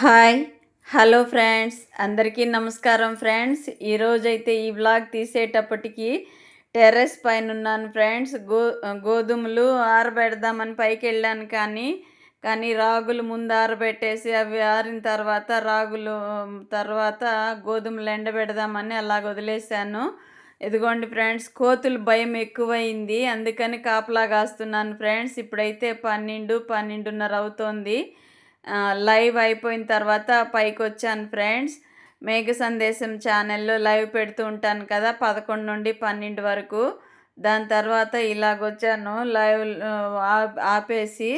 Hi! Hello friends! అందరికీ నమస్కారం friends. ఈరోజైతే ఈ వ్లాగ్ తీసేటప్పటికి టెర్రస్ పైనున్నాను ఫ్రెండ్స్. గోధుమలు ఆరబెడదామని పైకెళ్ళాను కానీ రాగులు ముందు ఆరబెట్టేసి అవి ఆరిన తర్వాత తర్వాత గోధుమలు ఎండబెడదామని అలాగ వదిలేసాను. ఇదిగోండి ఫ్రెండ్స్, కోతుల భయం ఎక్కువయింది. అందుకని కాపలా కాస్తున్నాను ఫ్రెండ్స్. ఇప్పుడైతే 12, 12:30 అవుతోంది. లైవ్ అయిపోయిన తర్వాత పైకొచ్చాను ఫ్రెండ్స్. మేఘ సందేశం ఛానల్‌లో లైవ్ పెడుతూ ఉంటాను కదా! 11 నుండి 12 వరకు. దాని తర్వాత ఇలాగొచ్చాను ఆపేసి.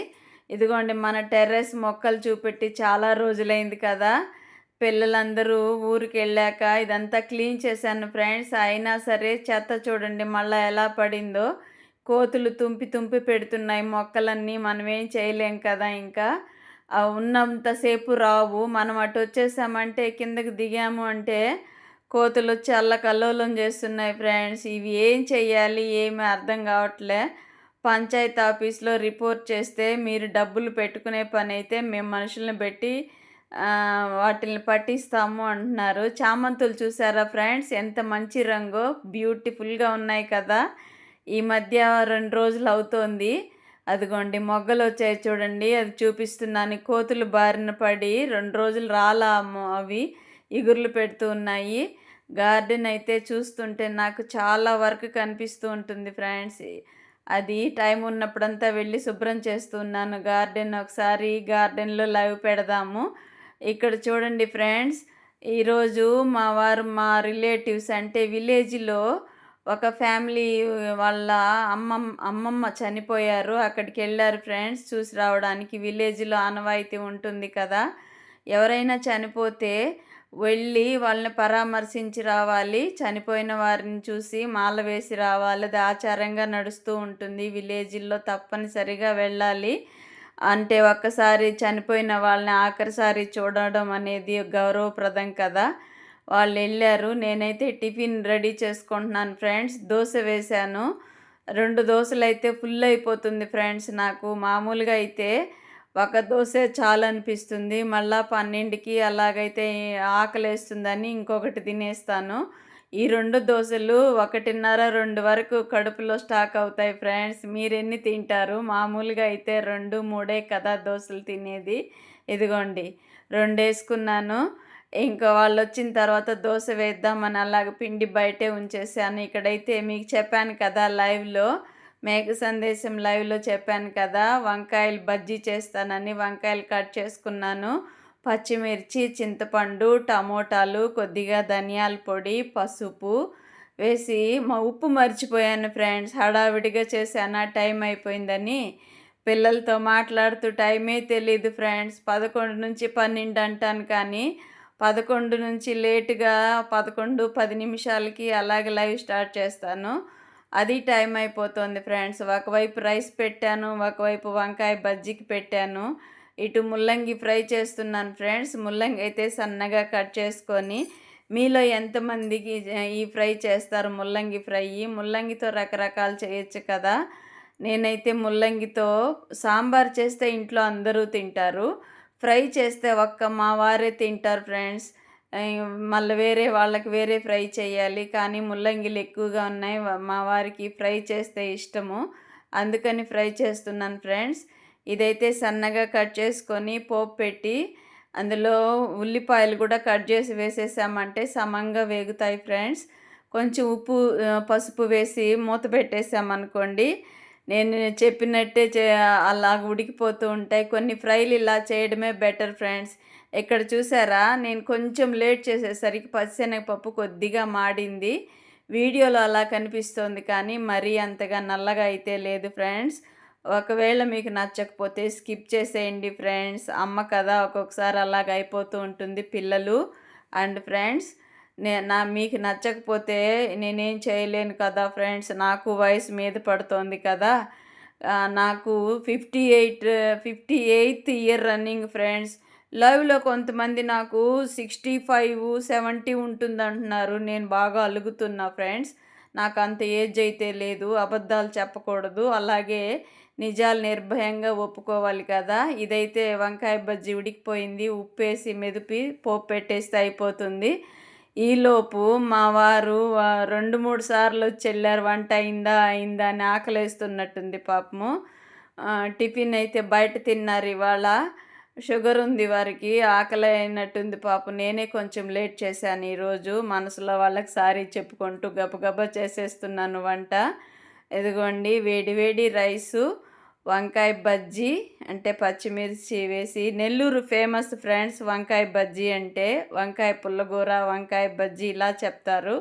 ఇదిగోండి మన టెర్రస్ మొక్కలు చూపెట్టి చాలా రోజులైంది కదా! పిల్లలందరూ ఊరికెళ్ళాక ఇదంతా క్లీన్ చేశాను ఫ్రెండ్స్. అయినా సరే చెత్త చూడండి మళ్ళా ఎలా పడిందో. కోతులు తుంపి తుంపి పెడుతున్నాయి మొక్కలన్నీ. మనమేం చేయలేం కదా ఇంకా. ఉన్నంతసేపు రావు. మనం అటొచ్చేసామంటే కిందకి దిగాము అంటే కోతులొచ్చి అల్లకల్లోలం చేస్తున్నాయి ఫ్రెండ్స్. ఇవి ఏం చెయ్యాలి ఏమి అర్థం కావట్లే. పంచాయతీ ఆఫీస్‌లో రిపోర్ట్ చేస్తే మీరు డబ్బులు పెట్టుకునే పనైతే మేము మనుషుల్ని పెట్టి వాటిల్ని పట్టిస్తాము అంటున్నారు. చామంతులు చూసారా ఫ్రెండ్స్ ఎంత మంచి రంగో, బ్యూటిఫుల్‌గా ఉన్నాయి కదా! ఈ మధ్య 2 రోజులు అవుతోంది. అదిగోండి మొగ్గలొచ్చాయి చూడండి. అది చూపిస్తున్నాను. కోతులు బారిన పడి 2 రోజులు అవి ఇగుర్లు పెడుతూ ఉన్నాయి. గార్డెన్ అయితే చూస్తుంటే నాకు చాలా వర్క్ కనిపిస్తూ ఉంటుంది ఫ్రెండ్స్. అది టైం ఉన్నప్పుడంతా వెళ్ళి శుభ్రం చేస్తూ ఉన్నాను గార్డెన్. ఒకసారి గార్డెన్‌లో లైవ్ పెడదాము. ఇక్కడ చూడండి ఫ్రెండ్స్, ఈరోజు మా రిలేటివ్స్ అంటే విలేజ్‌లో ఒక ఫ్యామిలీ వాళ్ళ అమ్మమ్మ చనిపోయారు. అక్కడికెళ్లారు ఫ్రెండ్స్ చూసి రావడానికి. విలేజ్‌లో ఆనవాయితీ ఉంటుంది కదా! ఎవరైనా చనిపోతే వెళ్ళి వాళ్ళని పరామర్శించి రావాలి. చనిపోయిన వారిని చూసి మాల వేసి రావాలి. అది ఆచారంగా నడుస్తూ ఉంటుంది విలేజ్‌ల్లో. తప్పనిసరిగా వెళ్ళాలి. అంటే ఒక్కసారి చనిపోయిన వాళ్ళని ఆఖరిసారి చూడడం అనేది గౌరవప్రదం కదా! వాళ్ళెళ్లారు. నేనైతే టిఫిన్ రెడీ చేసుకుంటున్నాను ఫ్రెండ్స్. దోస వేశాను. 2 దోసలైతే ఫుల్ అయిపోతుంది ఫ్రెండ్స్ నాకు. మామూలుగా అయితే ఒక దోసే చాలనిపిస్తుంది. మళ్ళా 12కి అలాగైతే ఆకలేస్తుందని ఇంకొకటి తినేస్తాను. ఈ 2 దోసలు 1:30, 2 వరకు కడుపులో స్టాక్ అవుతాయి ఫ్రెండ్స్. మీరెన్ని తింటారు? మామూలుగా అయితే 2, 3 కదా దోసలు తినేది. ఇదిగోండి 2 ఏసుకున్నాను. ఇంకా వాళ్ళొచ్చిన తర్వాత దోస వేద్దామని అలాగ పిండి బయటే ఉంచేసాను. ఇక్కడైతే మీకు చెప్పాను కదా లైవ్‌లో, మేఘ సందేశం లైవ్‌లో చెప్పాను కదా! వంకాయలు బజ్జీ చేస్తానని వంకాయలు కట్ చేసుకున్నాను. పచ్చిమిర్చి, చింతపండు, టమోటాలు, కొద్దిగా ధనియాల పొడి, పసుపు వేసి ఉప్పు మర్చిపోయాను ఫ్రెండ్స్. హడావిడిగా చేశానా టైం అయిపోయిందని. పిల్లలతో మాట్లాడుతూ టైమే తెలీదు ఫ్రెండ్స్. 11-12 అంటాను కానీ 11 నుంచి లేట్‌గా 11, 10 నిమిషాలకి అలాగే లైవ్ స్టార్ట్ చేస్తాను. అది టైం అయిపోతుంది ఫ్రెండ్స్. ఒకవైపు రైస్ పెట్టాను, ఒకవైపు వంకాయ బజ్జీకి పెట్టాను. ఇటు ముల్లంగి ఫ్రై చేస్తున్నాను ఫ్రెండ్స్. ముల్లంగి అయితే సన్నగా కట్ చేసుకొని, మీలో ఎంతమందికి ఈ ఫ్రై చేస్తారు ముల్లంగి ఫ్రై? ముల్లంగితో రకరకాలు చేయొచ్చు కదా! నేనైతే ముల్లంగితో సాంబార్ చేస్తే ఇంట్లో అందరూ తింటారు. ఫ్రై చేస్తే మా వారే తింటారు ఫ్రెండ్స్. మళ్ళీ వేరే వాళ్ళకి వేరే ఫ్రై చేయాలి. కానీ ముల్లంగిలు ఎక్కువగా ఉన్నాయి. మా వారికి ఫ్రై చేస్తే ఇష్టము. అందుకని ఫ్రై చేస్తున్నాను ఫ్రెండ్స్. ఇదైతే సన్నగా కట్ చేసుకొని పోపు పెట్టి, అందులో ఉల్లిపాయలు కూడా కట్ చేసి వేసేసామంటే సమంగా వేగుతాయి ఫ్రెండ్స్. కొంచెం పసుపు వేసి మూత పెట్టేసామనుకోండి, నేను చెప్పినట్టే అలాగ ఉడికిపోతూ ఉంటాయి. కొన్ని ఫ్రైలు ఇలా చేయడమే బెటర్ ఫ్రెండ్స్. ఇక్కడ చూసారా, నేను కొంచెం లేట్ చేసేసరికి పచ్చిశనగపప్పు కొద్దిగా మాడింది. వీడియోలో అలా కనిపిస్తోంది కానీ మరీ అంతగా నల్లగా అయితే లేదు ఫ్రెండ్స్. ఒకవేళ మీకు నచ్చకపోతే స్కిప్ చేసేయండి ఫ్రెండ్స్. అమ్మ కదా, ఒక్కొక్కసారి అలాగ అయిపోతూ ఉంటుంది పిల్లలు అండ్ ఫ్రెండ్స్. మీకు నచ్చకపోతే నేనేం చేయలేను కదా ఫ్రెండ్స్. నాకు వయసు మీద పడుతోంది కదా! నాకు 58th ఇయర్ రన్నింగ్ ఫ్రెండ్స్. లైవ్‌లో కొంతమంది నాకు 65, 70 ఉంటుందంటున్నారు. నేను బాగా అలుగుతున్నా ఫ్రెండ్స్. నాకంత ఏజ్ అయితే లేదు. అబద్ధాలు చెప్పకూడదు. అలాగే నిజాలు నిర్భయంగా ఒప్పుకోవాలి కదా. ఇదైతే వంకాయ బజ్జీ ఉడికిపోయింది, ఉప్పేసి మెదిపి పోపు పెట్టేస్తే అయిపోతుంది. ఈలోపు మా వారు 2, 3 సార్లు వచ్చి వెళ్ళారు. వంట అయిందా అయిందా అని ఆకలేస్తున్నట్టుంది పాపము. టిఫిన్ అయితే బయట తిన్నారు ఇవాళ. షుగర్ ఉంది వారికి, ఆకలి అయినట్టుంది పాపం. నేనే కొంచెం లేట్ చేశాను ఈరోజు. మనసులో వాళ్ళకి సారీ చెప్పుకుంటూ గబగబా చేసేస్తున్నాను వంట. ఇదిగోండి వేడి వేడి రైసు, వంకాయ బజ్జీ అంటే పచ్చిమిర్చి వేసి. నెల్లూరు ఫేమస్ ఫ్రెండ్స్ వంకాయ బజ్జీ అంటే. వంకాయ పుల్లగూర, వంకాయ బజ్జీ ఇలా చెప్తారు.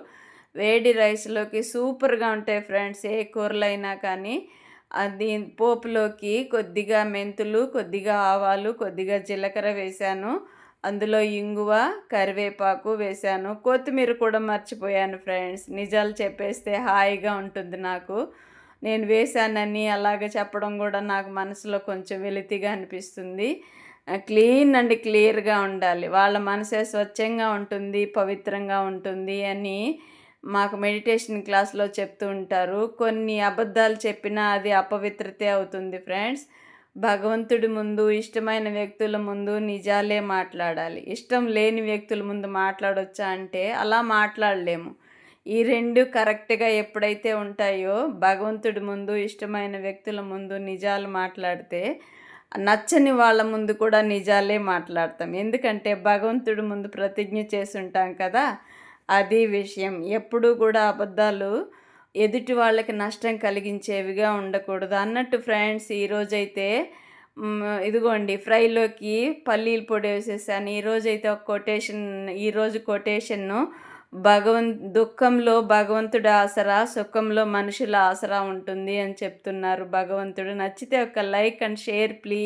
వేడి రైస్లోకి సూపర్గా ఉంటాయి ఫ్రెండ్స్, ఏ కూరలైనా కానీ. అది పోపులోకి కొద్దిగా మెంతులు, కొద్దిగా ఆవాలు, కొద్దిగా జీలకర్ర వేశాను. అందులో ఇంగువ, కరివేపాకు వేశాను. కొత్తిమీర కూడా మర్చిపోయాను ఫ్రెండ్స్. నిజాలు చెప్పేస్తే హాయిగా ఉంటుంది నాకు. నేను వేశానని అలాగ చెప్పడం కూడా నాకు మనసులో కొంచెం వెలితిగా అనిపిస్తుంది. క్లీన్ అండ్ క్లియర్గా ఉండాలి. వాళ్ళ మనసే స్వచ్ఛంగా ఉంటుంది, పవిత్రంగా ఉంటుంది అని మాకు మెడిటేషన్ క్లాస్లో చెప్తూ ఉంటారు. కొన్ని అబద్ధాలు చెప్పినా అది అపవిత్రతే అవుతుంది ఫ్రెండ్స్. భగవంతుడి ముందు, ఇష్టమైన వ్యక్తుల ముందు నిజాలే మాట్లాడాలి. ఇష్టం లేని వ్యక్తుల ముందు మాట్లాడొచ్చా అంటే అలా మాట్లాడలేము. ఈ 2 కరెక్ట్గా ఎప్పుడైతే ఉంటాయో, భగవంతుడి ముందు, ఇష్టమైన వ్యక్తుల ముందు నిజాలు మాట్లాడితే, నచ్చని వాళ్ళ ముందు కూడా నిజాలే మాట్లాడతాం. ఎందుకంటే భగవంతుడి ముందు ప్రతిజ్ఞ చేసి ఉంటాం కదా, అది విషయం. ఎప్పుడూ కూడా అబద్ధాలు ఎదుటి వాళ్ళకి నష్టం కలిగించేవిగా ఉండకూడదు అన్నట్టు ఫ్రెండ్స్. ఈరోజైతే ఇదిగోండి ఫ్రైలోకి పల్లీల పొడి వేసేసాను. ఈరోజైతే ఒక కొటేషన్ను, దుఃఖంలో భగవంతుడి ఆసరా, సుఖంలో మనుషుల ఆసరా ఉంటుంది అని చెప్తున్నారు భగవంతుడు. నచ్చితే ఒక లైక్ అండ్ షేర్ ప్లీజ్.